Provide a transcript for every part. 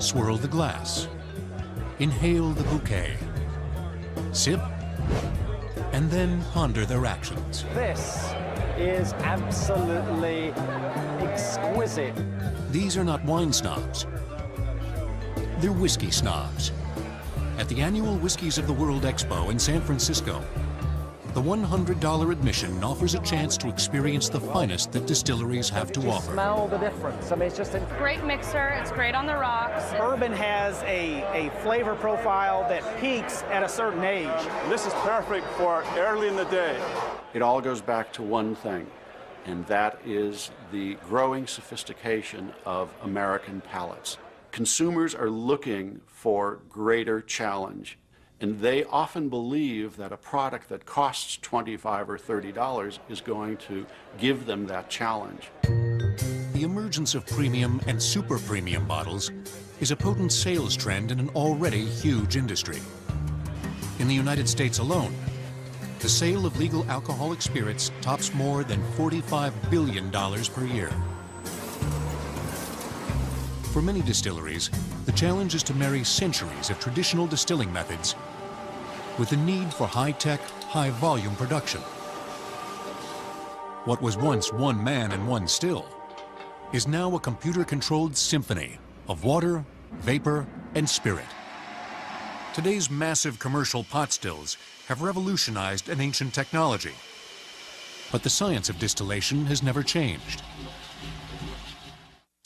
swirl the glass, inhale the bouquet, sip, and then ponder their actions. This is absolutely exquisite. These are not wine snobs. They're whiskey snobs. At the annual Whiskies of the World Expo in San Francisco, the $100 admission offers a chance to experience the finest that distilleries have to offer. Smell the difference. I mean, it's just a great mixer. It's great on the rocks. Bourbon has a flavor profile that peaks at a certain age. This is perfect for early in the day. It all goes back to one thing, and that is the growing sophistication of American palates. Consumers are looking for greater challenge, and they often believe that a product that costs $25 or $30 is going to give them that challenge. The emergence of premium and super premium bottles is a potent sales trend in an already huge industry. In the United States alone, the sale of legal alcoholic spirits tops more than $45 billion per year. For many distilleries, the challenge is to marry centuries of traditional distilling methods with the need for high-tech, high-volume production. What was once one man and one still is now a computer-controlled symphony of water, vapor, and spirit. Today's massive commercial pot stills have revolutionized an ancient technology, but the science of distillation has never changed.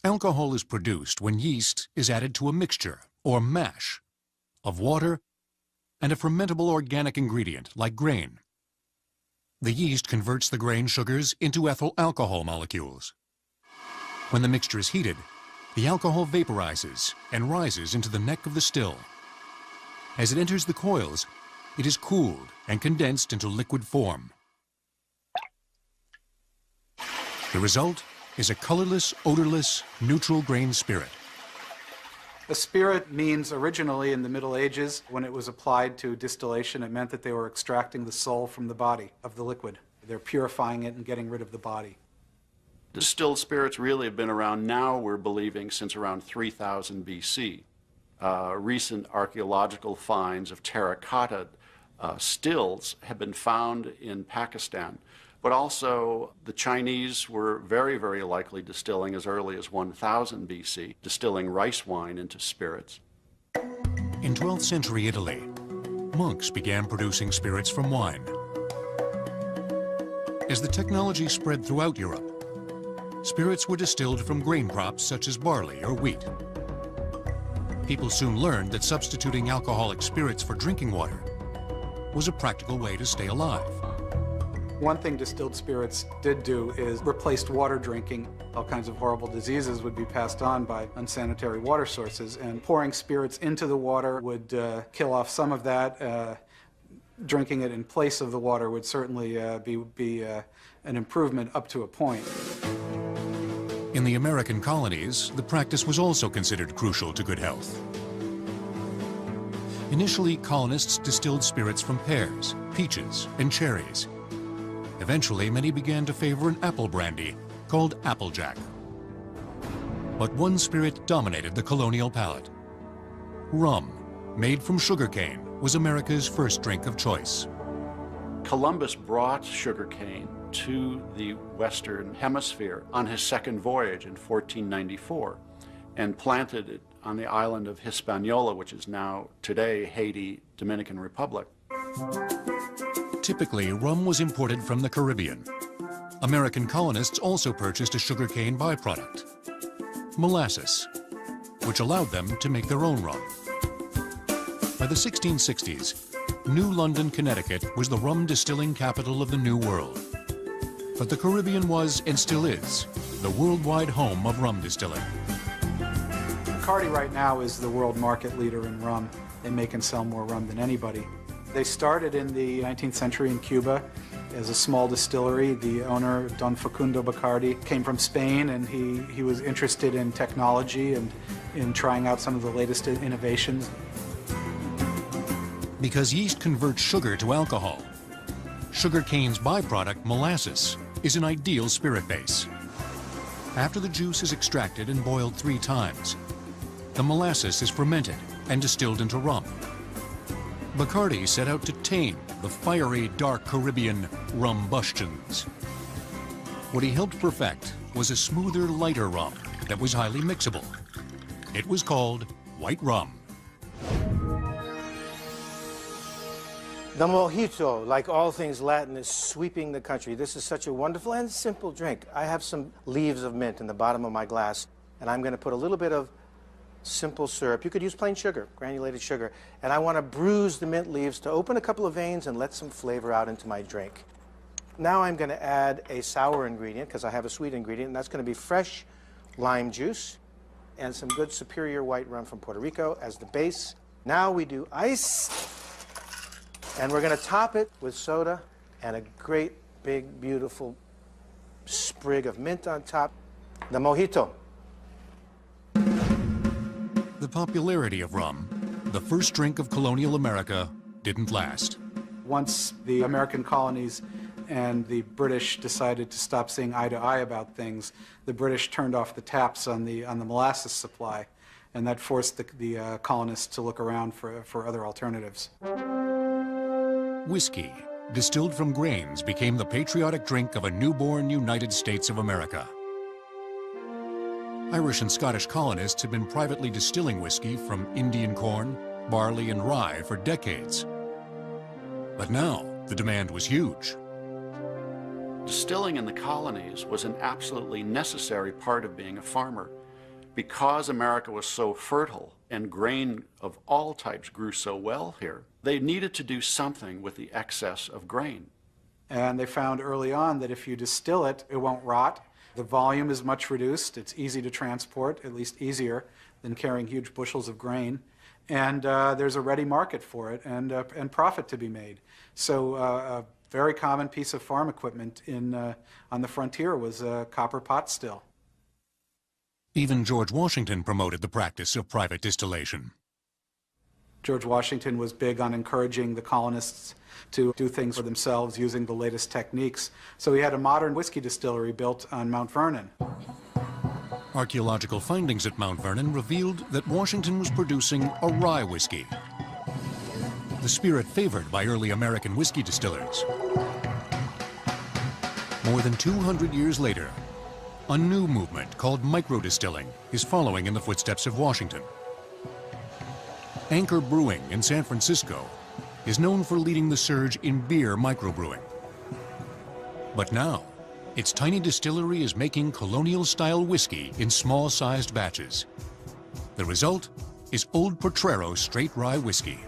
Alcohol is produced when yeast is added to a mixture, or mash, of water and a fermentable organic ingredient like grain. The yeast converts the grain sugars into ethyl alcohol molecules. When the mixture is heated, the alcohol vaporizes and rises into the neck of the still. As it enters the coils, it is cooled and condensed into liquid form. The result is a colorless, odorless, neutral grain spirit. A spirit means originally in the Middle Ages, when it was applied to distillation, it meant that they were extracting the soul from the body of the liquid. They're purifying it and getting rid of the body. Distilled spirits really have been around now, we're believing, since around 3000 BC. Recent archaeological finds of terracotta stills have been found in Pakistan. But also, the Chinese were very, very likely distilling as early as 1000 BC, distilling rice wine into spirits. In 12th century Italy, monks began producing spirits from wine. As the technology spread throughout Europe, spirits were distilled from grain crops such as barley or wheat. People soon learned that substituting alcoholic spirits for drinking water was a practical way to stay alive. One thing distilled spirits did do is replaced water drinking. All kinds of horrible diseases would be passed on by unsanitary water sources, and pouring spirits into the water would kill off some of that. Drinking it in place of the water would certainly be an improvement up to a point. In the American colonies, the practice was also considered crucial to good health. Initially, colonists distilled spirits from pears, peaches, and cherries. Eventually, many began to favor an apple brandy called Applejack. But one spirit dominated the colonial palate. Rum, made from sugarcane, was America's first drink of choice. Columbus brought sugarcane to the Western Hemisphere on his second voyage in 1494 and planted it on the island of Hispaniola, which is now today Haiti, Dominican Republic. Typically, rum was imported from the Caribbean. American colonists also purchased a sugarcane byproduct, molasses, which allowed them to make their own rum. By the 1660s, New London, Connecticut was the rum distilling capital of the New World. But the Caribbean was, and still is, the worldwide home of rum distilling. Bacardi right now is the world market leader in rum. They make and sell more rum than anybody. They started in the 19th century in Cuba as a small distillery. The owner, Don Facundo Bacardi, came from Spain, and he was interested in technology and in trying out some of the latest innovations. Because yeast converts sugar to alcohol, sugarcane's byproduct, molasses, is an ideal spirit base. After the juice is extracted and boiled 3 times, the molasses is fermented and distilled into rum. Bacardi set out to tame the fiery, dark Caribbean rumbustions. What he helped perfect was a smoother, lighter rum that was highly mixable. It was called white rum. The mojito, like all things Latin, is sweeping the country. This is such a wonderful and simple drink. I have some leaves of mint in the bottom of my glass, and I'm going to put a little bit of simple syrup. You could use plain sugar, granulated sugar. And I want to bruise the mint leaves to open a couple of veins and let some flavor out into my drink. Now I'm going to add a sour ingredient, because I have a sweet ingredient, and that's going to be fresh lime juice and some good superior white rum from Puerto Rico as the base. Now we do ice. And we're going to top it with soda and a great, big, beautiful sprig of mint on top. The mojito. The popularity of rum, the first drink of colonial America, didn't last. Once the American colonies and the British decided to stop seeing eye to eye about things, the British turned off the taps on the molasses supply, and that forced the colonists to look around for other alternatives. Whiskey, distilled from grains, became the patriotic drink of a newborn United States of America. Irish and Scottish colonists had been privately distilling whiskey from Indian corn, barley, and rye for decades. But now, the demand was huge. Distilling in the colonies was an absolutely necessary part of being a farmer. Because America was so fertile and grain of all types grew so well here, they needed to do something with the excess of grain. And they found early on that if you distill it, it won't rot. The volume is much reduced. It's easy to transport, at least easier than carrying huge bushels of grain. And there's a ready market for it and profit to be made. So a very common piece of farm equipment on the frontier was a copper pot still. Even George Washington promoted the practice of private distillation. George Washington was big on encouraging the colonists to do things for themselves using the latest techniques. So he had a modern whiskey distillery built on Mount Vernon. Archaeological findings at Mount Vernon revealed that Washington was producing a rye whiskey, the spirit favored by early American whiskey distillers. More than 200 years later, a new movement called microdistilling is following in the footsteps of Washington. Anchor Brewing in San Francisco is known for leading the surge in beer microbrewing. But now, its tiny distillery is making colonial-style whiskey in small-sized batches. The result is Old Potrero straight rye whiskey.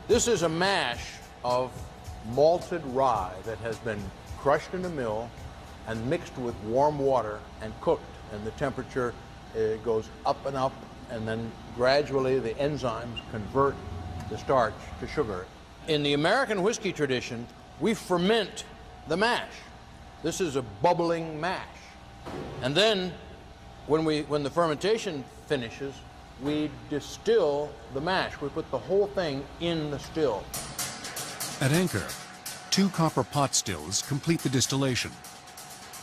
This is a mash of malted rye that has been crushed in a mill and mixed with warm water and cooked, and the temperature goes up, and then gradually the enzymes convert the starch to sugar. In the American whiskey tradition, we ferment the mash. This is a bubbling mash. And then when the fermentation finishes, we distill the mash. We put the whole thing in the still. At Anchor, 2 copper pot stills complete the distillation.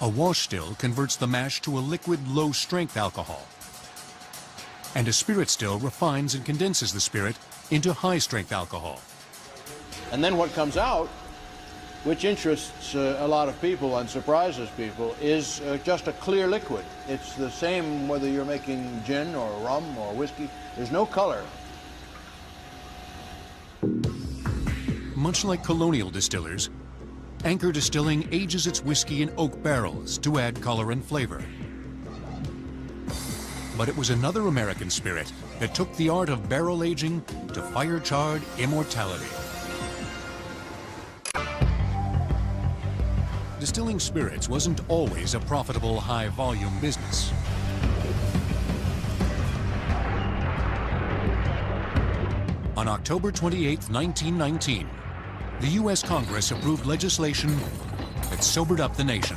A wash still converts the mash to a liquid low-strength alcohol. And a spirit still refines and condenses the spirit into high-strength alcohol. And then what comes out, which interests a lot of people and surprises people, is just a clear liquid. It's the same whether you're making gin or rum or whiskey. There's no color. Much like colonial distillers, Anchor Distilling ages its whiskey in oak barrels to add color and flavor. But it was another American spirit that took the art of barrel aging to fire-charred immortality. Distilling spirits wasn't always a profitable, high-volume business. On October 28, 1919, the U.S. Congress approved legislation that sobered up the nation.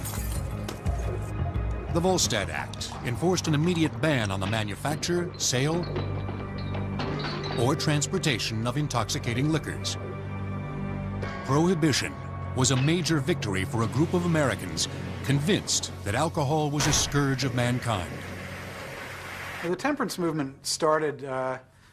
The Volstead Act enforced an immediate ban on the manufacture, sale, or transportation of intoxicating liquors. Prohibition was a major victory for a group of Americans convinced that alcohol was a scourge of mankind. The temperance movement started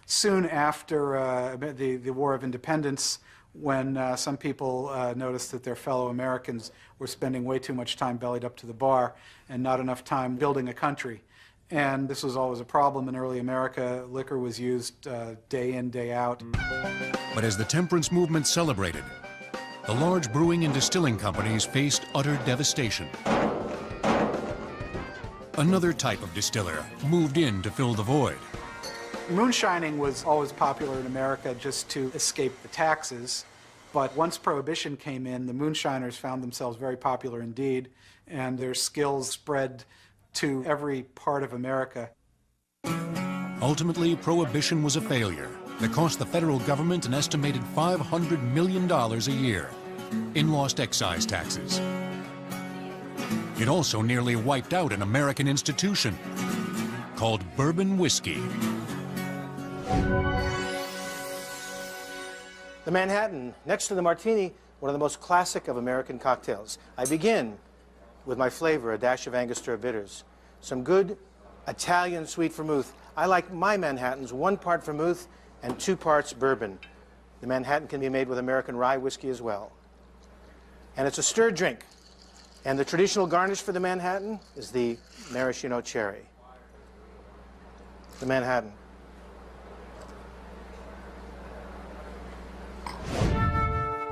soon after the War of Independence, when some people noticed that their fellow Americans were spending way too much time bellied up to the bar and not enough time building a country. And this was always a problem in early America. Liquor was used day in, day out. But as the temperance movement celebrated, the large brewing and distilling companies faced utter devastation. Another type of distiller moved in to fill the void. Moonshining was always popular in America just to escape the taxes. But once Prohibition came in, the moonshiners found themselves very popular indeed, and their skills spread to every part of America. Ultimately, Prohibition was a failure that cost the federal government an estimated $500 million a year in lost excise taxes. It also nearly wiped out an American institution called bourbon whiskey. The Manhattan, next to the Martini, one of the most classic of American cocktails. I begin with my flavor, a dash of Angostura bitters, some good Italian sweet vermouth. I like my Manhattans 1 part vermouth and 2 parts bourbon. The Manhattan can be made with American rye whiskey as well. And it's a stirred drink. And the traditional garnish for the Manhattan is the maraschino cherry. The Manhattan.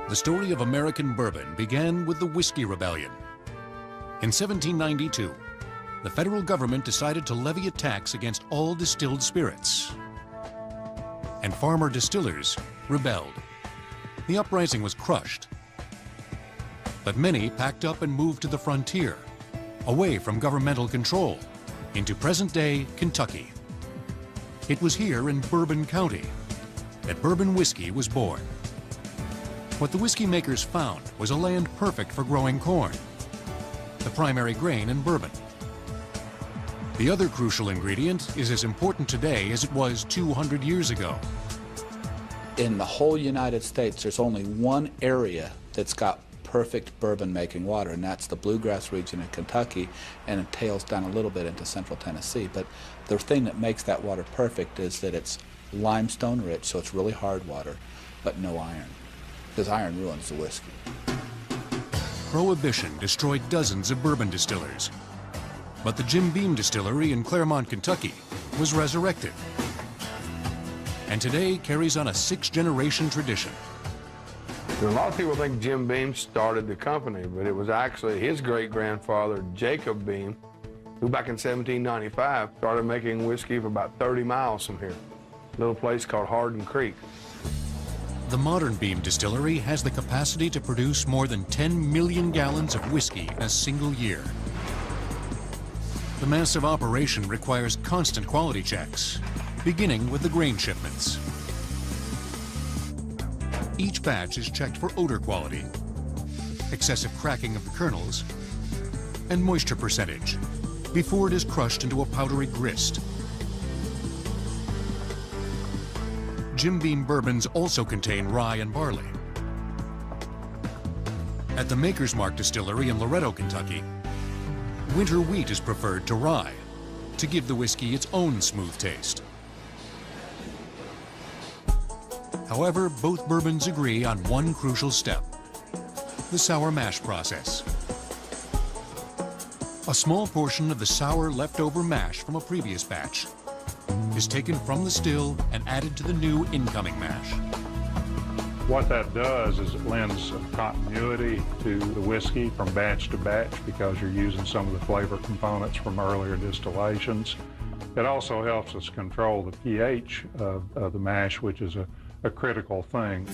The story of American bourbon began with the Whiskey Rebellion. In 1792, the federal government decided to levy a tax against all distilled spirits. And farmer distillers rebelled. The uprising was crushed. But many packed up and moved to the frontier, away from governmental control, into present-day Kentucky. It was here in Bourbon County that bourbon whiskey was born. What the whiskey makers found was a land perfect for growing corn, the primary grain in bourbon. The other crucial ingredient is as important today as it was 200 years ago. In the whole United States, there's only one area that's got perfect bourbon-making water, and that's the bluegrass region in Kentucky, and it tails down a little bit into central Tennessee. But the thing that makes that water perfect is that it's limestone rich, so it's really hard water, but no iron, because iron ruins the whiskey. Prohibition destroyed dozens of bourbon distillers, but the Jim Beam Distillery in Claremont, Kentucky was resurrected, and today carries on a 6th-generation tradition. A lot of people think Jim Beam started the company, but it was actually his great-grandfather, Jacob Beam, who back in 1795 started making whiskey for about 30 miles from here, a little place called Hardin Creek. The modern Beam Distillery has the capacity to produce more than 10 million gallons of whiskey in a single year. The massive operation requires constant quality checks, beginning with the grain shipments. Each batch is checked for odor quality, excessive cracking of the kernels, and moisture percentage before it is crushed into a powdery grist. Jim Beam bourbons also contain rye and barley. At the Maker's Mark Distillery in Loretto, Kentucky, winter wheat is preferred to rye to give the whiskey its own smooth taste. However, both bourbons agree on one crucial step: the sour mash process. A small portion of the sour leftover mash from a previous batch is taken from the still and added to the new incoming mash. What that does is it lends continuity to the whiskey from batch to batch because you're using some of the flavor components from earlier distillations. It also helps us control the pH of the mash, which is a critical thing.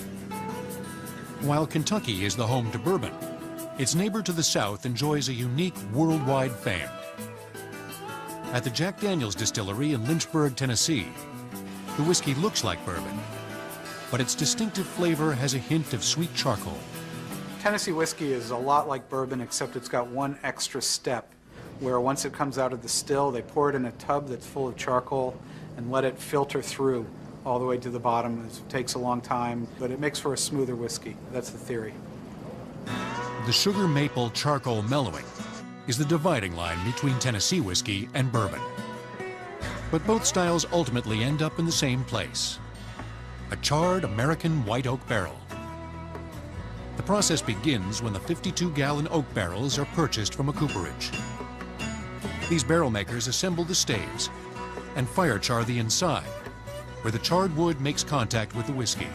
While Kentucky is the home to bourbon, its neighbor to the south enjoys a unique worldwide fame. At the Jack Daniel's Distillery in Lynchburg, Tennessee, the whiskey looks like bourbon, but its distinctive flavor has a hint of sweet charcoal. Tennessee whiskey is a lot like bourbon, except it's got one extra step, where once it comes out of the still, they pour it in a tub that's full of charcoal and let it filter through all the way to the bottom. It takes a long time, but it makes for a smoother whiskey. That's the theory. The sugar maple charcoal mellowing is the dividing line between Tennessee whiskey and bourbon. But both styles ultimately end up in the same place, a charred American white oak barrel. The process begins when the 52-gallon oak barrels are purchased from a cooperage. These barrel makers assemble the staves and fire char the inside, where the charred wood makes contact with the whiskey.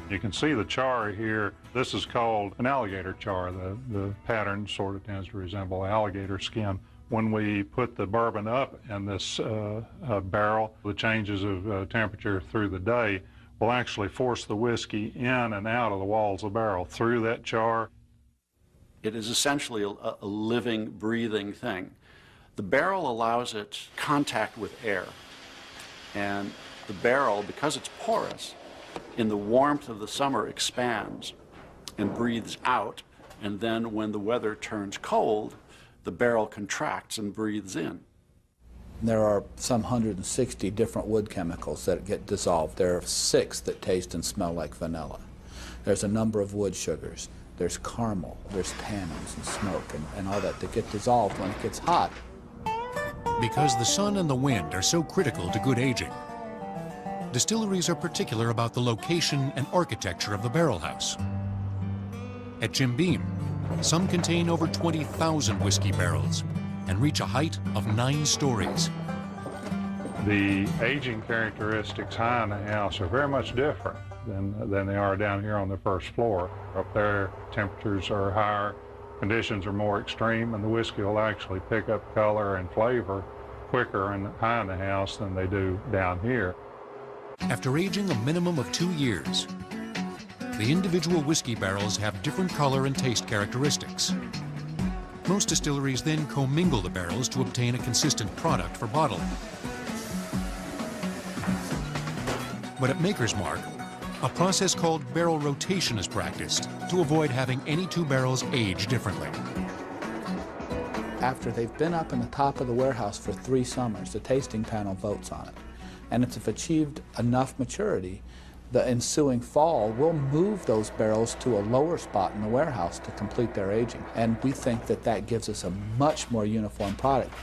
You can see the char here. This is called an alligator char. The pattern sort of tends to resemble alligator skin. When we put the bourbon up in this barrel, the changes of temperature through the day will actually force the whiskey in and out of the walls of the barrel through that char. It is essentially a living, breathing thing. The barrel allows it contact with air. And the barrel, because it's porous, in the warmth of the summer expands and breathes out. And then when the weather turns cold, the barrel contracts and breathes in. There are some 160 different wood chemicals that get dissolved. There are 6 that taste and smell like vanilla. There's a number of wood sugars. There's caramel, there's tannins and smoke and all that get dissolved when it gets hot. Because the sun and the wind are so critical to good aging, distilleries are particular about the location and architecture of the barrel house. At Jim Beam, some contain over 20,000 whiskey barrels and reach a height of 9 stories. The aging characteristics high in the house are very much different than they are down here on the first floor. Up there, temperatures are higher, conditions are more extreme, and the whiskey will actually pick up color and flavor quicker and high in the house than they do down here. After aging a minimum of 2 years, the individual whiskey barrels have different color and taste characteristics. Most distilleries then commingle the barrels to obtain a consistent product for bottling. But at Maker's Mark, a process called barrel rotation is practiced to avoid having any 2 barrels age differently. After they've been up in the top of the warehouse for 3 summers, the tasting panel votes on it. And if it's achieved enough maturity, the ensuing fall, we'll move those barrels to a lower spot in the warehouse to complete their aging. And we think that that gives us a much more uniform product.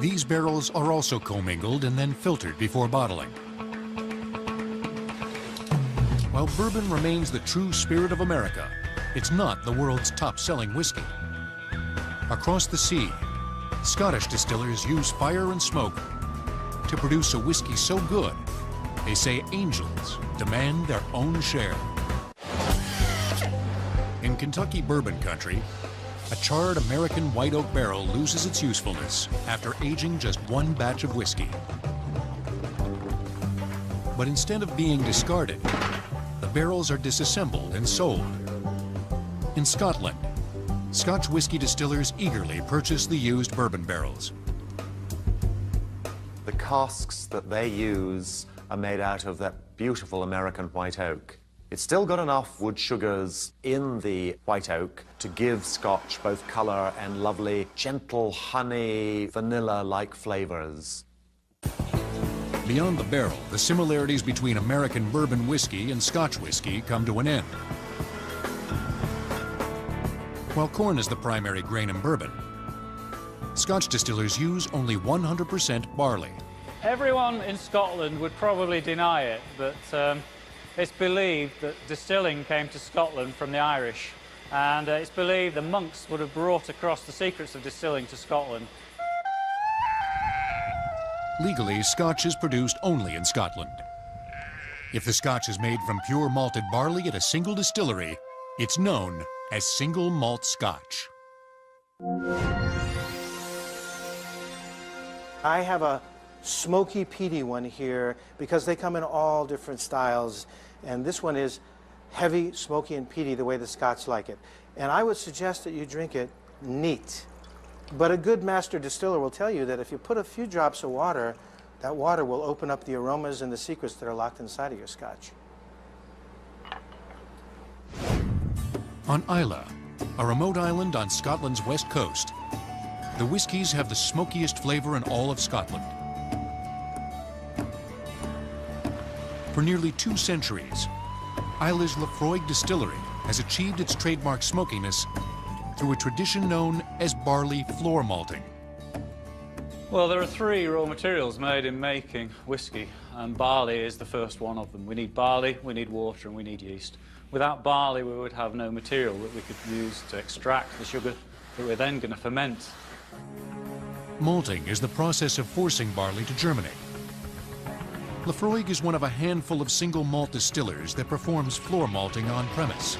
These barrels are also commingled and then filtered before bottling. While bourbon remains the true spirit of America, it's not the world's top-selling whiskey. Across the sea, Scottish distillers use fire and smoke to produce a whiskey so good, they say angels demand their own share. In Kentucky bourbon country, a charred American white oak barrel loses its usefulness after aging just 1 batch of whiskey. But instead of being discarded, the barrels are disassembled and sold. In Scotland, Scotch whiskey distillers eagerly purchase the used bourbon barrels. The casks that they use are made out of that beautiful American white oak. It's still got enough wood sugars in the white oak to give Scotch both colour and lovely, gentle honey, vanilla-like flavours. Beyond the barrel, the similarities between American bourbon whiskey and Scotch whiskey come to an end. While corn is the primary grain in bourbon, Scotch distillers use only 100% barley. Everyone in Scotland would probably deny it, but it's believed that distilling came to Scotland from the Irish, and it's believed the monks would have brought across the secrets of distilling to Scotland. Legally, Scotch is produced only in Scotland. If the Scotch is made from pure malted barley at a single distillery, it's known as single malt Scotch. I have a smoky, peaty one here because they come in all different styles. And this one is heavy, smoky, and peaty the way the Scots like it. And I would suggest that you drink it neat. But a good master distiller will tell you that if you put a few drops of water, that water will open up the aromas and the secrets that are locked inside of your Scotch. On Islay, a remote island on Scotland's west coast, the whiskies have the smokiest flavor in all of Scotland. For nearly 2 centuries, Islay's Lefroy Distillery has achieved its trademark smokiness through a tradition known as barley floor malting. Well, there are 3 raw materials made in making whiskey, and barley is the first one of them. We need barley, we need water, and we need yeast. Without barley, we would have no material that we could use to extract the sugar that we're then going to ferment. Malting is the process of forcing barley to germinate. Laphroaig is one of a handful of single malt distillers that performs floor malting on premise.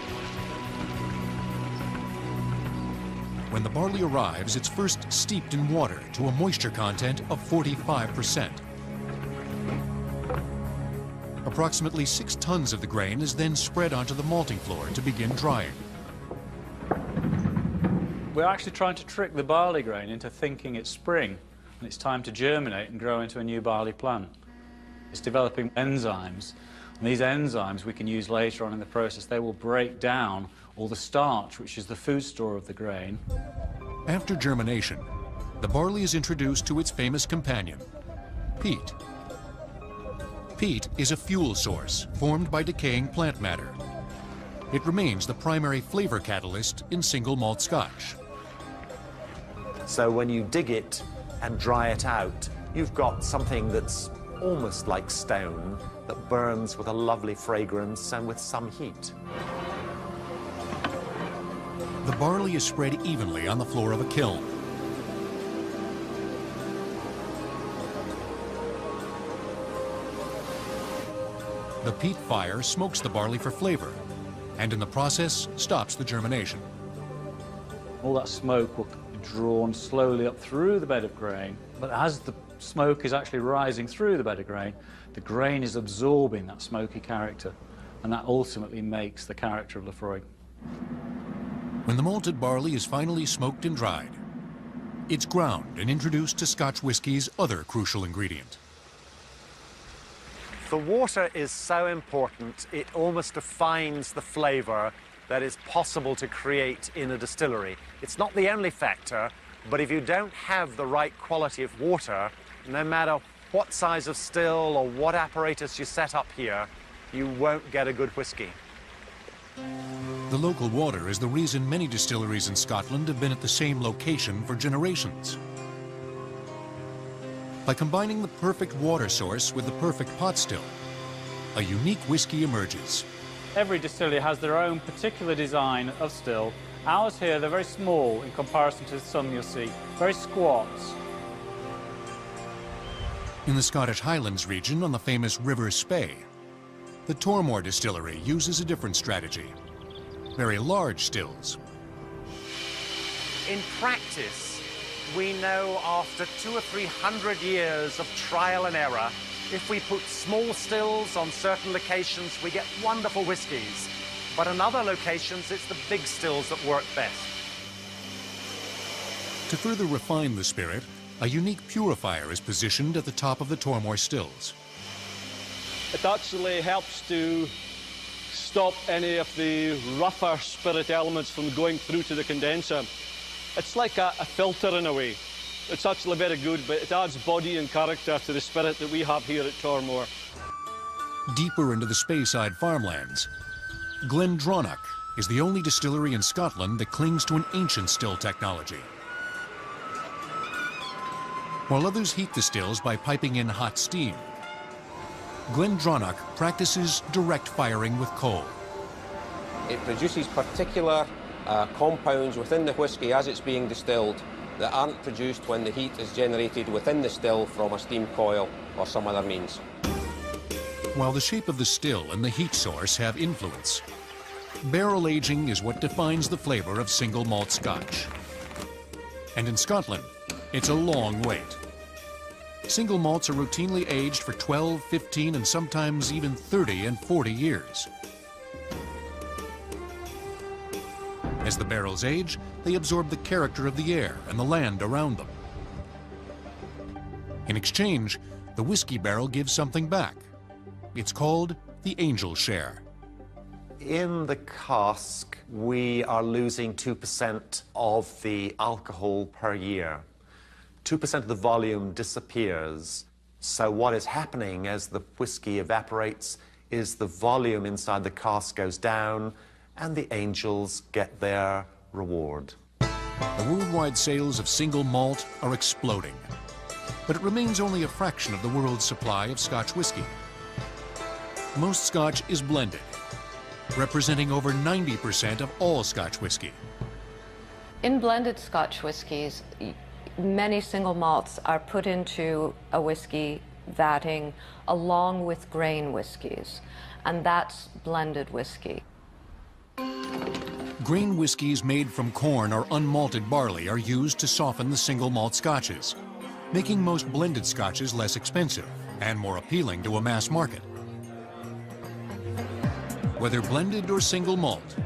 When the barley arrives, it's first steeped in water to a moisture content of 45%. Approximately 6 tons of the grain is then spread onto the malting floor to begin drying. We're actually trying to trick the barley grain into thinking it's spring and it's time to germinate and grow into a new barley plant. It's developing enzymes, and these enzymes we can use later on in the process. They will break down all the starch, which is the food store of the grain. After germination, the barley is introduced to its famous companion, peat. Peat is a fuel source formed by decaying plant matter. It remains the primary flavor catalyst in single malt Scotch. So when you dig it and dry it out, you've got something that's almost like stone that burns with a lovely fragrance and with some heat. The barley is spread evenly on the floor of a kiln. The peat fire smokes the barley for flavor, and in the process stops the germination. All that smoke will be drawn slowly up through the bed of grain, but as the smoke is actually rising through the bed of grain, the grain is absorbing that smoky character, and that ultimately makes the character of Laphroaig. When the malted barley is finally smoked and dried, it's ground and introduced to Scotch whiskey's other crucial ingredient. The water is so important, it almost defines the flavor that is possible to create in a distillery. It's not the only factor, but if you don't have the right quality of water, no matter what size of still or what apparatus you set up here, you won't get a good whiskey. The local water is the reason many distilleries in Scotland have been at the same location for generations. By combining the perfect water source with the perfect pot still, a unique whiskey emerges. Every distillery has their own particular design of still. Ours here, they're very small in comparison to some you'll see, very squat. In the Scottish Highlands region on the famous River Spey, the Tormore distillery uses a different strategy. Very large stills. In practice, we know after 200 or 300 years of trial and error, if we put small stills on certain locations, we get wonderful whiskies. But in other locations, it's the big stills that work best. To further refine the spirit, a unique purifier is positioned at the top of the Tormore stills. It actually helps to stop any of the rougher spirit elements from going through to the condenser. It's like a filter in a way. It's actually very good, but it adds body and character to the spirit that we have here at Tormore. Deeper into the Speyside farmlands, Glendronach is the only distillery in Scotland that clings to an ancient still technology. While others heat the stills by piping in hot steam, Glendronach practices direct firing with coal. It produces particular compounds within the whisky as it's being distilled that aren't produced when the heat is generated within the still from a steam coil or some other means. While the shape of the still and the heat source have influence, barrel aging is what defines the flavor of single malt Scotch. And in Scotland, it's a long wait. Single malts are routinely aged for 12, 15, and sometimes even 30 and 40 years. As the barrels age, they absorb the character of the air and the land around them. In exchange, the whiskey barrel gives something back. It's called the angel share. In the cask, we are losing 2% of the alcohol per year. 2% of the volume disappears. So what is happening as the whiskey evaporates is the volume inside the cask goes down and the angels get their reward. The worldwide sales of single malt are exploding. but it remains only a fraction of the world's supply of Scotch whiskey. Most Scotch is blended, representing over 90% of all Scotch whiskey. In blended Scotch whiskies, many single malts are put into a whiskey vatting along with grain whiskies, and that's blended whiskey. Grain whiskies made from corn or unmalted barley are used to soften the single malt Scotches, making most blended Scotches less expensive and more appealing to a mass market. Whether blended or single malt,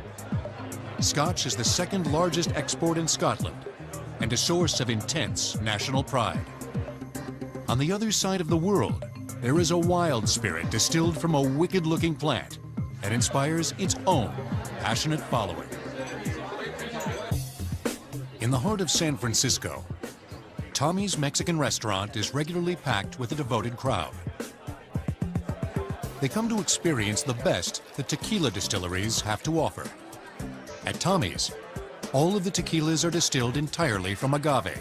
Scotch is the second largest export in Scotland and a source of intense national pride. On the other side of the world, there is a wild spirit distilled from a wicked-looking plant that inspires its own passionate following. In the heart of San Francisco, Tommy's Mexican restaurant is regularly packed with a devoted crowd. They come to experience the best that tequila distilleries have to offer. At Tommy's, all of the tequilas are distilled entirely from agave,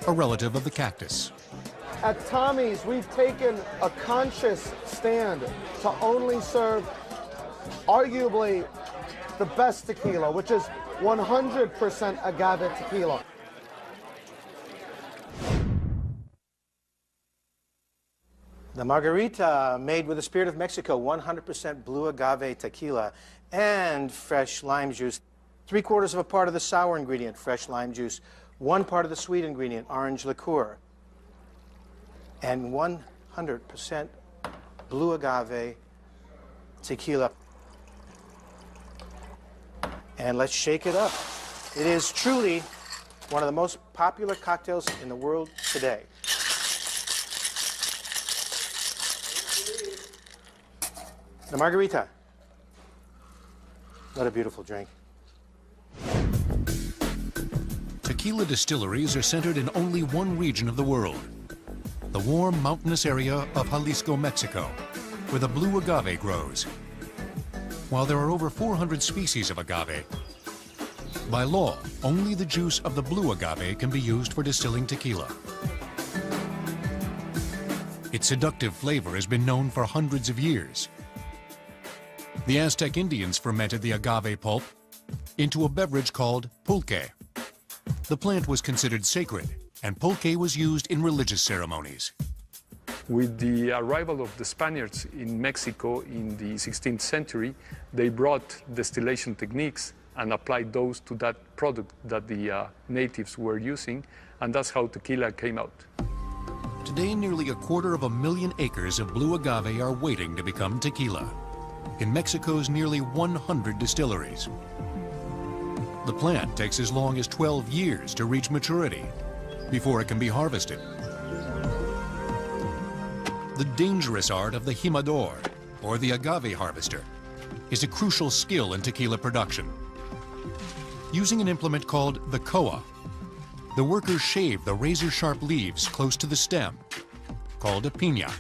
a relative of the cactus. At Tommy's, we've taken a conscious stand to only serve arguably the best tequila, which is 100% agave tequila. The margarita, made with the spirit of Mexico, 100% blue agave tequila and fresh lime juice. 3/4 of a part of the sour ingredient, fresh lime juice. 1 part of the sweet ingredient, orange liqueur. And 100% blue agave tequila. And let's shake it up. It is truly one of the most popular cocktails in the world today. The margarita. What a beautiful drink. Tequila distilleries are centered in only one region of the world, the warm mountainous area of Jalisco, Mexico, where the blue agave grows. While there are over 400 species of agave, by law, only the juice of the blue agave can be used for distilling tequila. Its seductive flavor has been known for hundreds of years. The Aztec Indians fermented the agave pulp into a beverage called pulque. The plant was considered sacred, and pulque was used in religious ceremonies. With the arrival of the Spaniards in Mexico in the 16th century, they brought distillation techniques and applied those to that product that the natives were using, and that's how tequila came out. Today, nearly 250,000 acres of blue agave are waiting to become tequila in Mexico's nearly 100 distilleries. The plant takes as long as 12 years to reach maturity before it can be harvested. The dangerous art of the jimador, or the agave harvester, is a crucial skill in tequila production. Using an implement called the koa, the workers shave the razor-sharp leaves close to the stem, called a piña.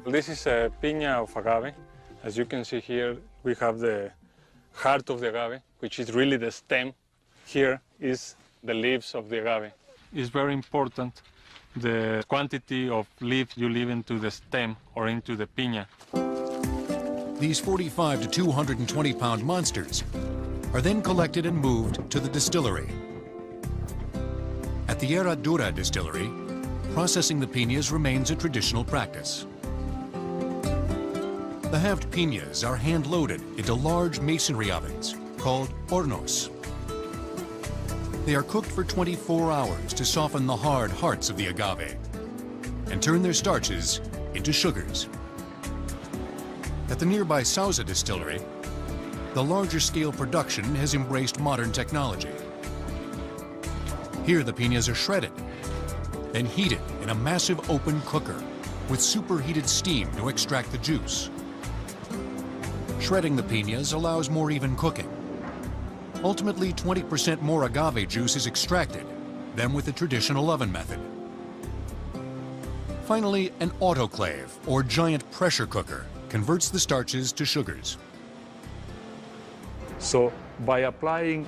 This is a piña of agave. As you can see here, we have the heart of the agave, which is really the stem. Here is the leaves of the agave. It's very important the quantity of leaf you leave into the stem or into the piña. These 45 to 220-pound monsters are then collected and moved to the distillery. At the Herradura distillery, processing the piñas remains a traditional practice. The halved piñas are hand-loaded into large masonry ovens called hornos. They are cooked for 24 hours to soften the hard hearts of the agave and turn their starches into sugars. At the nearby Sauza distillery, the larger scale production has embraced modern technology. Here the piñas are shredded, then heated in a massive open cooker with superheated steam to extract the juice. Shredding the piñas allows more even cooking. Ultimately, 20% more agave juice is extracted than with the traditional oven method. Finally, an autoclave, or giant pressure cooker, converts the starches to sugars. So by applying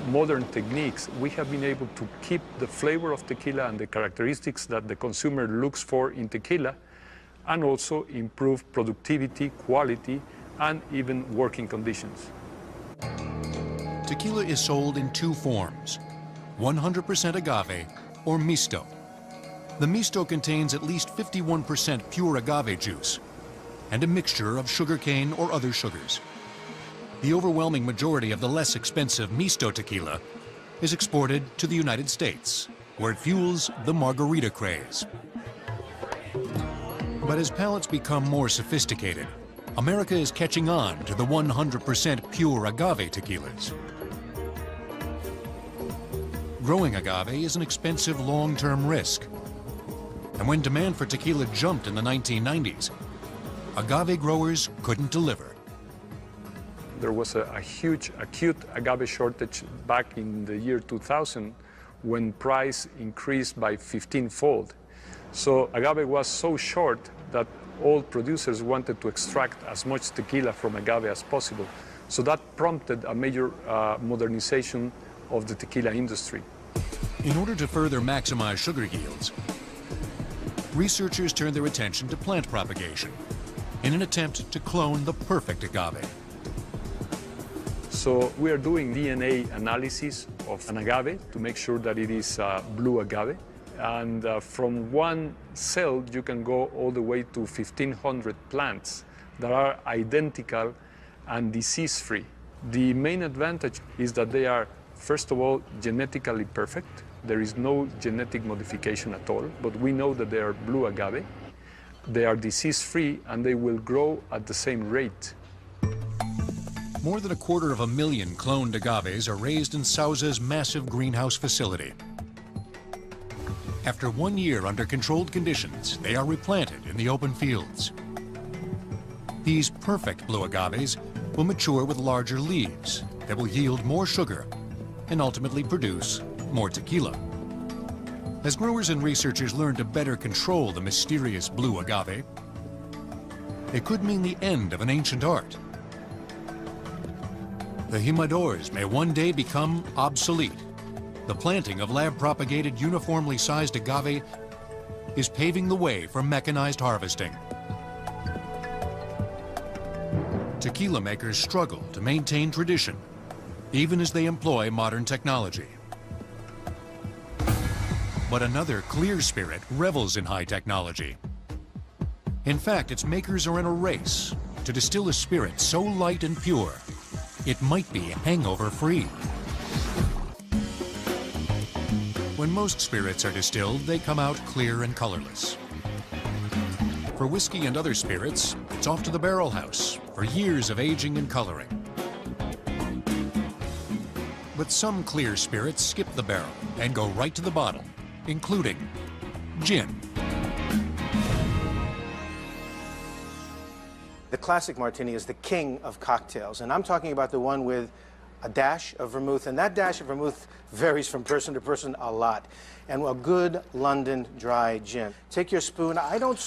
modern techniques, we have been able to keep the flavor of tequila and the characteristics that the consumer looks for in tequila, and also improve productivity, quality, and even working conditions. Tequila is sold in two forms, 100% agave or misto. The misto contains at least 51% pure agave juice and a mixture of sugarcane or other sugars. The overwhelming majority of the less expensive misto tequila is exported to the United States, where it fuels the margarita craze. But as palates become more sophisticated, America is catching on to the 100% pure agave tequilas. Growing agave is an expensive long-term risk. And when demand for tequila jumped in the 1990s, agave growers couldn't deliver. There was a huge acute agave shortage back in the year 2000 when price increased by 15-fold. So agave was so short that all producers wanted to extract as much tequila from agave as possible. So that prompted a major modernization of the tequila industry. In order to further maximize sugar yields, researchers turned their attention to plant propagation in an attempt to clone the perfect agave. So we are doing DNA analysis of an agave to make sure that it is blue agave. And from one cell, you can go all the way to 1,500 plants that are identical and disease-free. The main advantage is that they are, first of all, genetically perfect. There is no genetic modification at all, but we know that they are blue agave. They are disease-free, and they will grow at the same rate. More than 250,000 cloned agaves are raised in Sauza's massive greenhouse facility. After 1 year under controlled conditions, they are replanted in the open fields. These perfect blue agaves will mature with larger leaves that will yield more sugar and ultimately produce more tequila. As growers and researchers learn to better control the mysterious blue agave, it could mean the end of an ancient art. The jimadores may one day become obsolete. The planting of lab-propagated, uniformly sized agave is paving the way for mechanized harvesting. Tequila makers struggle to maintain tradition, even as they employ modern technology. But another clear spirit revels in high technology. In fact, its makers are in a race to distill a spirit so light and pure, it might be hangover-free. When most spirits are distilled, they come out clear and colorless. For whiskey and other spirits, it's off to the barrel house for years of aging and coloring. But some clear spirits skip the barrel and go right to the bottle, including gin. The classic martini is the king of cocktails, and I'm talking about the one with a dash of vermouth, and that dash of vermouth varies from person to person a lot. And a good London dry gin. Take your spoon. I don't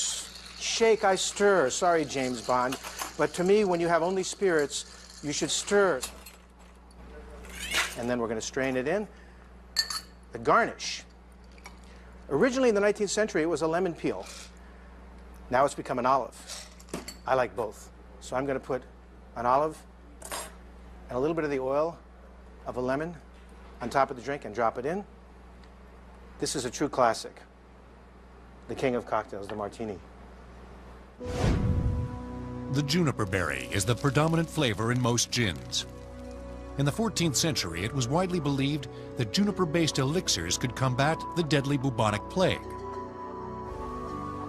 shake, I stir. Sorry, James Bond. But to me, when you have only spirits, you should stir. And then we're going to strain it in. The garnish. Originally in the 19th century, it was a lemon peel. Now it's become an olive. I like both. So I'm going to put an olive and a little bit of the oil of a lemon on top of the drink and drop it in. This is a true classic. The king of cocktails, the martini. The juniper berry is the predominant flavor in most gins. In the 14th century, it was widely believed that juniper-based elixirs could combat the deadly bubonic plague.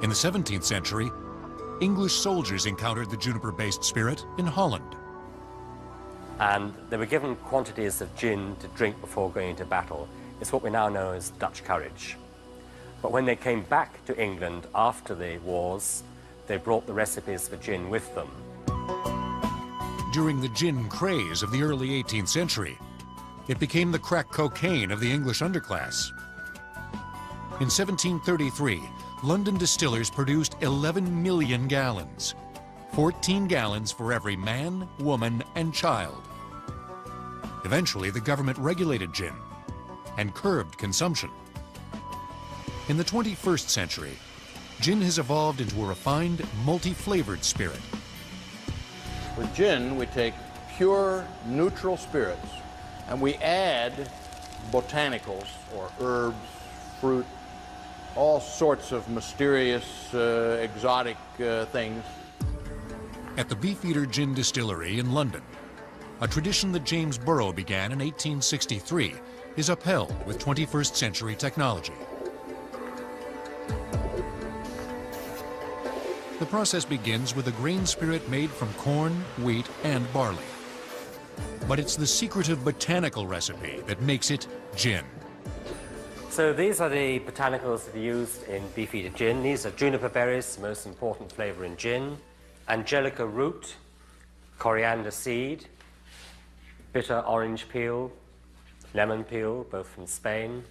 In the 17th century, English soldiers encountered the juniper-based spirit in Holland. And they were given quantities of gin to drink before going into battle. It's what we now know as Dutch courage. But when they came back to England after the wars, they brought the recipes for gin with them. During the gin craze of the early 18th century, it became the crack cocaine of the English underclass. In 1733, London distillers produced 11 million gallons, 14 gallons for every man, woman, and child. Eventually, the government regulated gin and curbed consumption. In the 21st century, gin has evolved into a refined, multi-flavored spirit. With gin, we take pure, neutral spirits, and we add botanicals, or herbs, fruit, all sorts of mysterious, exotic things. At the Beefeater Gin Distillery in London, a tradition that James Burrow began in 1863 is upheld with 21st century technology. The process begins with a grain spirit made from corn, wheat, and barley. But it's the secretive botanical recipe that makes it gin. So these are the botanicals that are used in Beefeater gin. These are juniper berries, the most important flavor in gin, angelica root, coriander seed, bitter orange peel, lemon peel, both from Spain,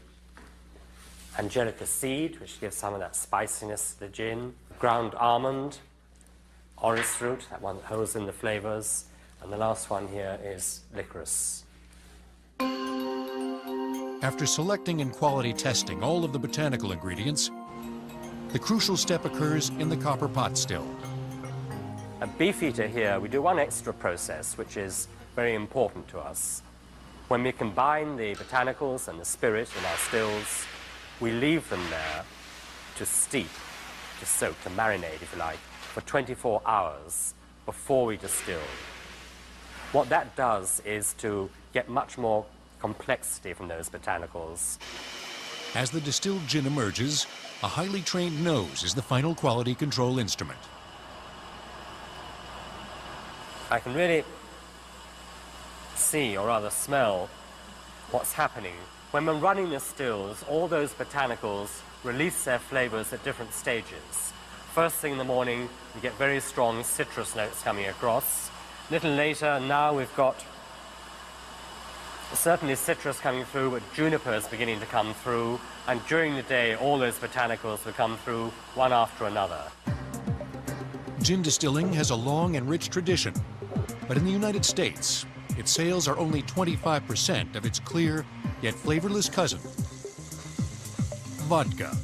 angelica seed, which gives some of that spiciness to the gin, ground almond, orris root, that one that holds in the flavors, and the last one here is licorice. After selecting and quality testing all of the botanical ingredients, the crucial step occurs in the copper pot still. At Beefeater here, we do one extra process, which is very important to us. When we combine the botanicals and the spirit in our stills, we leave them there to steep, to soak, to marinate, if you like, for 24 hours before we distill. What that does is to get much more complexity from those botanicals. As the distilled gin emerges, a highly trained nose is the final quality control instrument. I can really see, or rather smell, what's happening. When we're running the stills, all those botanicals release their flavors at different stages. First thing in the morning, you get very strong citrus notes coming across. A little later, now we've got certainly citrus coming through, but juniper is beginning to come through, and during the day, all those botanicals will come through one after another. Gin distilling has a long and rich tradition, but in the United States, its sales are only 25% of its clear, yet flavorless cousin, vodka.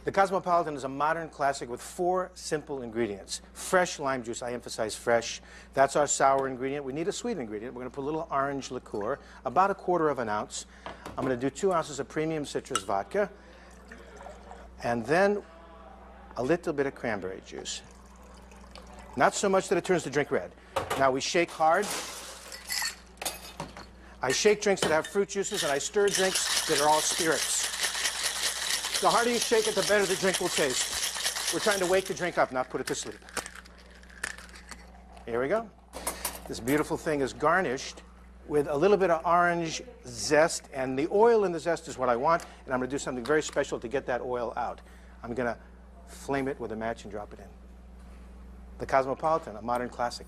The Cosmopolitan is a modern classic with 4 simple ingredients. Fresh lime juice, I emphasize fresh. That's our sour ingredient. We need a sweet ingredient. We're going to put a little orange liqueur, about 1/4 of an ounce. I'm going to do 2 ounces of premium citrus vodka, and then a little bit of cranberry juice. Not so much that it turns the drink red. Now we shake hard. I shake drinks that have fruit juices, and I stir drinks that are all spirits. The harder you shake it, the better the drink will taste. We're trying to wake the drink up, not put it to sleep. Here we go. This beautiful thing is garnished with a little bit of orange zest, and the oil in the zest is what I want, and I'm going to do something very special to get that oil out. I'm going to flame it with a match and drop it in. The Cosmopolitan, a modern classic.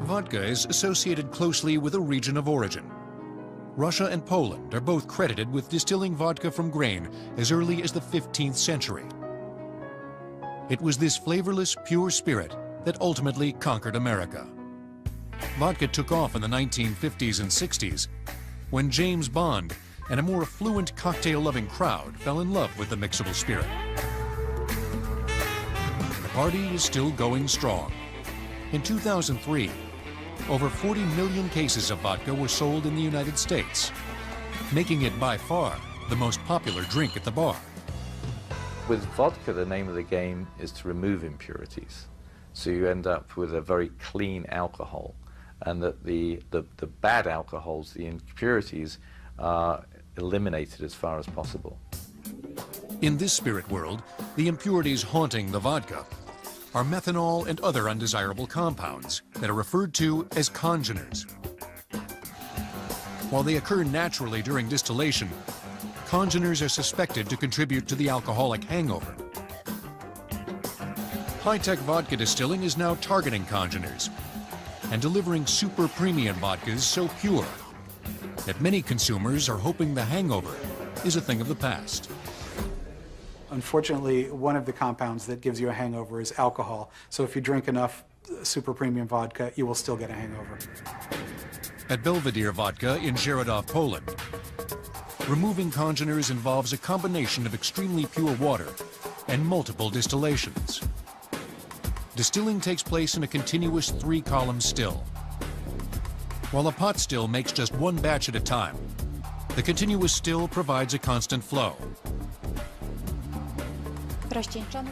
Vodka is associated closely with a region of origin. Russia and Poland are both credited with distilling vodka from grain as early as the 15th century. It was this flavorless, pure spirit that ultimately conquered America. Vodka took off in the 1950s and 60s when James Bond and a more affluent cocktail-loving crowd fell in love with the mixable spirit. The party is still going strong. In 2003, over 40 million cases of vodka were sold in the United States, making it by far the most popular drink at the bar. With vodka, the name of the game is to remove impurities. So you end up with a very clean alcohol, and that the bad alcohols, the impurities, are eliminated as far as possible. In this spirit world, the impurities haunting the vodka are methanol and other undesirable compounds that are referred to as congeners. While they occur naturally during distillation, congeners are suspected to contribute to the alcoholic hangover. High-tech vodka distilling is now targeting congeners and delivering super premium vodkas so pure that many consumers are hoping the hangover is a thing of the past. Unfortunately, one of the compounds that gives you a hangover is alcohol. So if you drink enough super premium vodka, you will still get a hangover. At Belvedere Vodka in Żerodów, Poland, removing congeners involves a combination of extremely pure water and multiple distillations. Distilling takes place in a continuous 3-column still. While a pot still makes just one batch at a time, the continuous still provides a constant flow.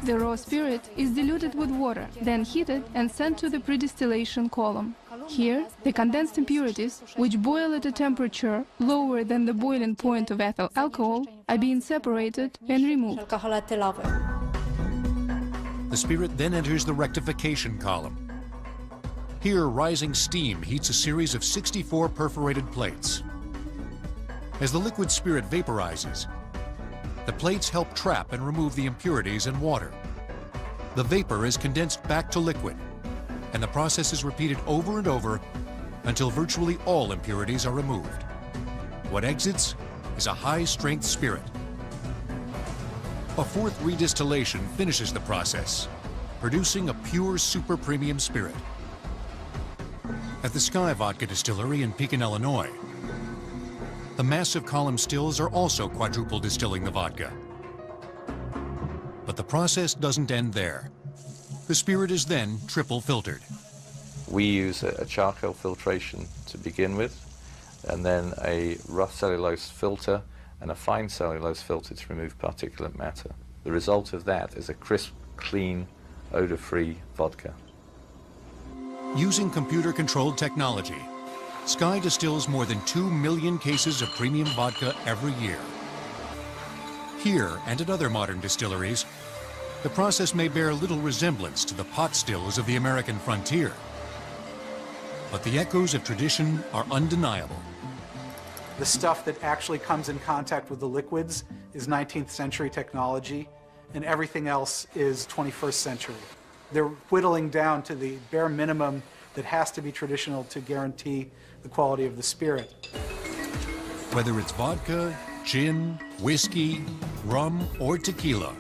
The raw spirit is diluted with water, then heated and sent to the pre-distillation column. Here, the condensed impurities, which boil at a temperature lower than the boiling point of ethyl alcohol, are being separated and removed. The spirit then enters the rectification column. Here, rising steam heats a series of 64 perforated plates. As the liquid spirit vaporizes, the plates help trap and remove the impurities and water. The vapor is condensed back to liquid, and the process is repeated over and over until virtually all impurities are removed. What exits is a high-strength spirit. A fourth redistillation finishes the process, producing a pure super premium spirit. At the Sky Vodka Distillery in Pekin, Illinois, the massive column stills are also quadruple distilling the vodka. But the process doesn't end there. The spirit is then triple filtered. We use a charcoal filtration to begin with, and then a rough cellulose filter and a fine cellulose filter to remove particulate matter. The result of that is a crisp, clean, odor-free vodka. Using computer-controlled technology, Sky distills more than 2 million cases of premium vodka every year. Here, and at other modern distilleries, the process may bear little resemblance to the pot stills of the American frontier. But the echoes of tradition are undeniable. The stuff that actually comes in contact with the liquids is 19th century technology, and everything else is 21st century. They're whittling down to the bare minimum that has to be traditional to guarantee the quality of the spirit. Whether it's vodka, gin, whiskey, rum, or tequila,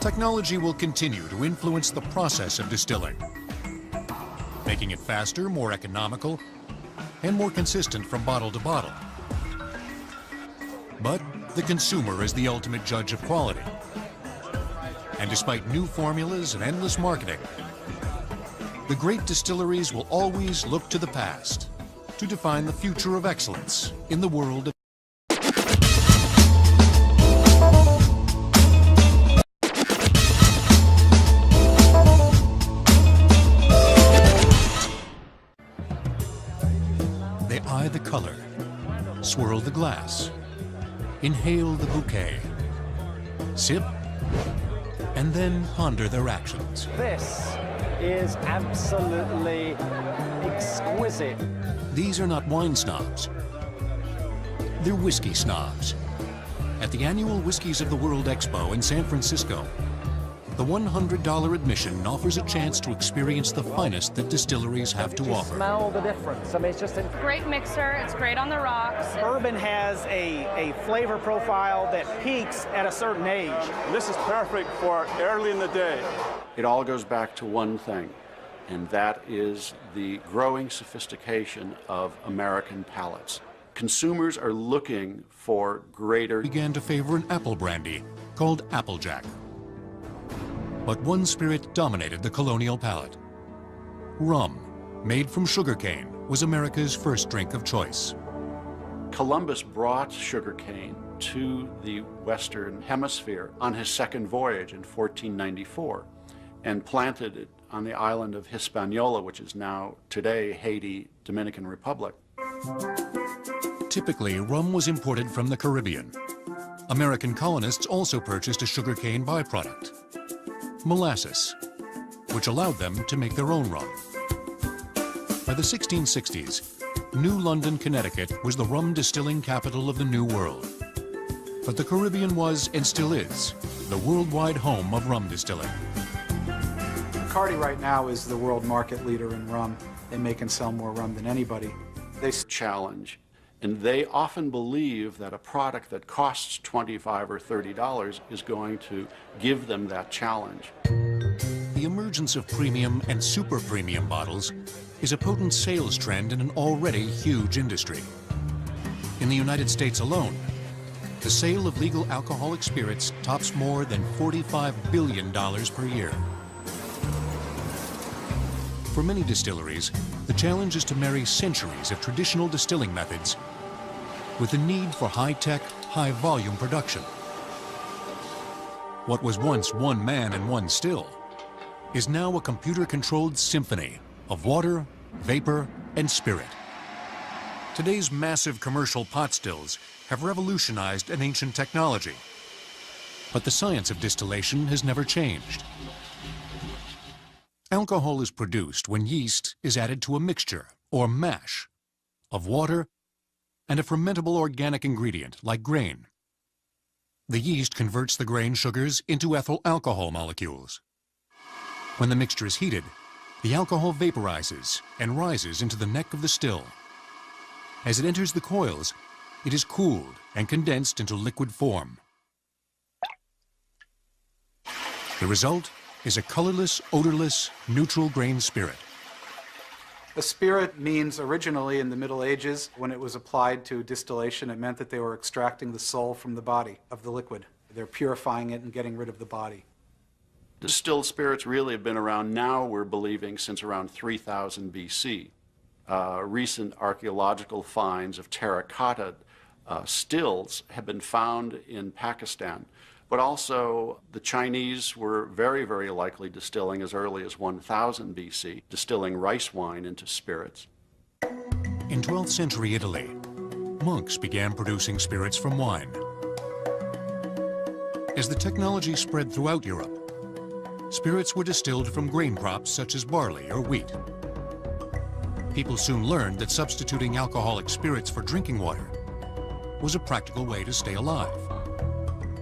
technology will continue to influence the process of distilling, making it faster, more economical, and more consistent from bottle to bottle. But the consumer is the ultimate judge of quality. And despite new formulas and endless marketing, the great distilleries will always look to the past to define the future of excellence in the world of They eye the color, swirl the glass, inhale the bouquet, sip, and then ponder their actions. This is absolutely exquisite. These are not wine snobs. They're whiskey snobs. At the annual Whiskies of the World Expo in San Francisco, the $100 admission offers a chance to experience the finest that distilleries have to offer. Smell the difference. I mean, it's just a Great mixer. It's great on the rocks. Bourbon has a flavor profile that peaks at a certain age. This is perfect for early in the day. It all goes back to one thing, and that is the growing sophistication of American palates. Consumers are looking for greater... Began to favor an apple brandy called Applejack. But one spirit dominated the colonial palate. Rum, made from sugarcane, was America's first drink of choice. Columbus brought sugarcane to the Western Hemisphere on his second voyage in 1494 and planted it on the island of Hispaniola, which is now today Haiti, Dominican Republic. Typically, rum was imported from the Caribbean. American colonists also purchased a sugarcane byproduct, molasses, which allowed them to make their own rum. By the 1660s, New London, Connecticut was the rum distilling capital of the New World. But the Caribbean was, and still is, the worldwide home of rum distilling. Bacardi right now is the world market leader in rum. They make and sell more rum than anybody. They challenge And they often believe that a product that costs $25 or $30 is going to give them that challenge. The emergence of premium and super premium bottles is a potent sales trend in an already huge industry. In the United States alone, the sale of legal alcoholic spirits tops more than $45 billion per year. For many distilleries, the challenge is to marry centuries of traditional distilling methods with the need for high-tech, high-volume production. What was once one man and one still is now a computer-controlled symphony of water, vapor, and spirit. Today's massive commercial pot stills have revolutionized an ancient technology, but the science of distillation has never changed. Alcohol is produced when yeast is added to a mixture, or mash, of water and a fermentable organic ingredient like grain. The yeast converts the grain sugars into ethyl alcohol molecules. When the mixture is heated, the alcohol vaporizes and rises into the neck of the still. As it enters the coils, it is cooled and condensed into liquid form. The result is a colorless, odorless, neutral grain spirit. A spirit means originally in the Middle Ages, when it was applied to distillation, it meant that they were extracting the soul from the body of the liquid. They're purifying it and getting rid of the body. Distilled spirits really have been around now, we're believing, since around 3000 BC. Recent archaeological finds of terracotta stills have been found in Pakistan. But also, the Chinese were very, very likely distilling as early as 1000 BC, distilling rice wine into spirits. In 12th century Italy, monks began producing spirits from wine. As the technology spread throughout Europe, spirits were distilled from grain crops such as barley or wheat. People soon learned that substituting alcoholic spirits for drinking water was a practical way to stay alive.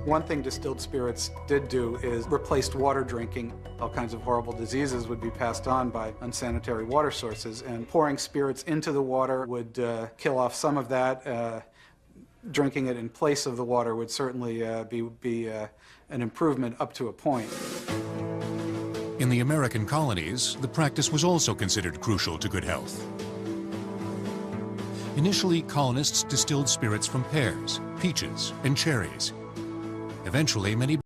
One thing distilled spirits did do is replaced water drinking. All kinds of horrible diseases would be passed on by unsanitary water sources, and pouring spirits into the water would kill off some of that. Drinking it in place of the water would certainly be an improvement up to a point. In the American colonies, the practice was also considered crucial to good health. Initially, colonists distilled spirits from pears, peaches, and cherries. Eventually, many